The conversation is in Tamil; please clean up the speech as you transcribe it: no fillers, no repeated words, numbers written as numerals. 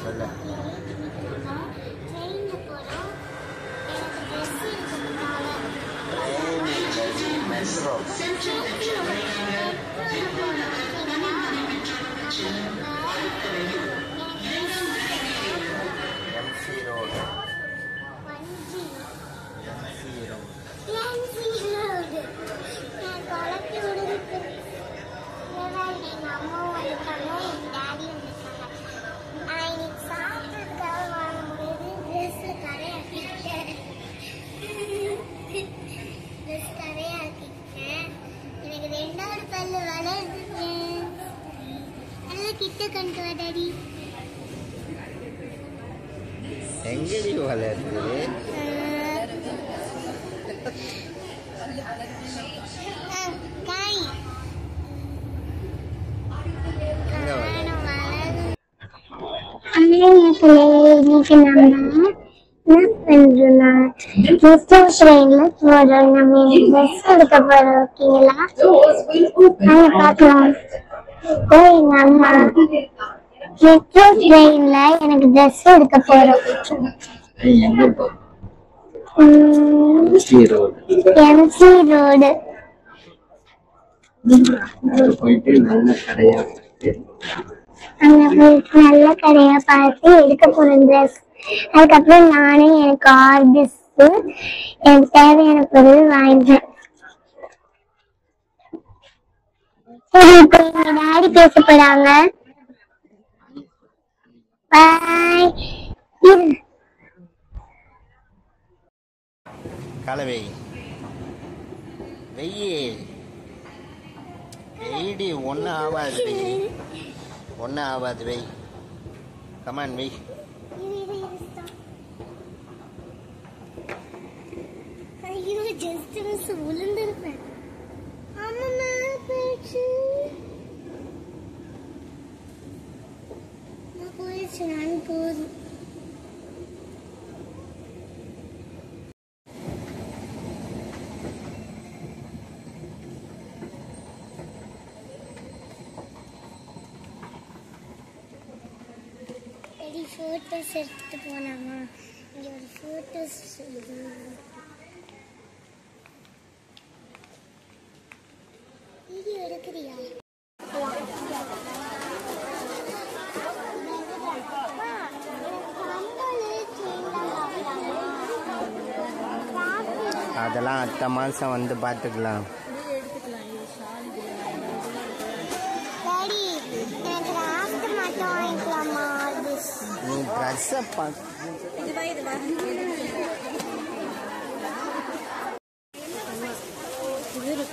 சொல்லு. மெட்ரோ எம்சி ரோடு எங்கடி வளருது? எனக்கு ட்ரெஸ் எடுக்க போறோம். எம்சி ரோடு நல்ல கடையா பார்த்து எடுக்க போறேன் ட்ரெஸ். அதுக்கப்புறம் நானே எனக்கு ஆர்டிஸ்ட் எனக்கு தேவையான பொருள் வாங்கிட்டேன். எங்க டாடி பேச போறாங்க. பாய். கலவை வெய்யி வெய்டி ஒன்றும் ஆகாது வெய், ஒன்றும் ஆகாது வெய். கமான் வெய். ஐயோ ஜஸ்ட் மிஸ் விழுந்திருப்பேன். ஆமா போயிடுச்சு. போயிடுச்சு நான் போதும். போட்டோஸ் எடுத்துட்டு போலாமா? இங்க ஒரு போட்டோஸ் வீடியோ எடுக்கிறியா? அதெல்லாம் அடுத்த மாதம் வந்து பார்த்துக்கலாம். நீ ட்ரெஸ்ஸை இது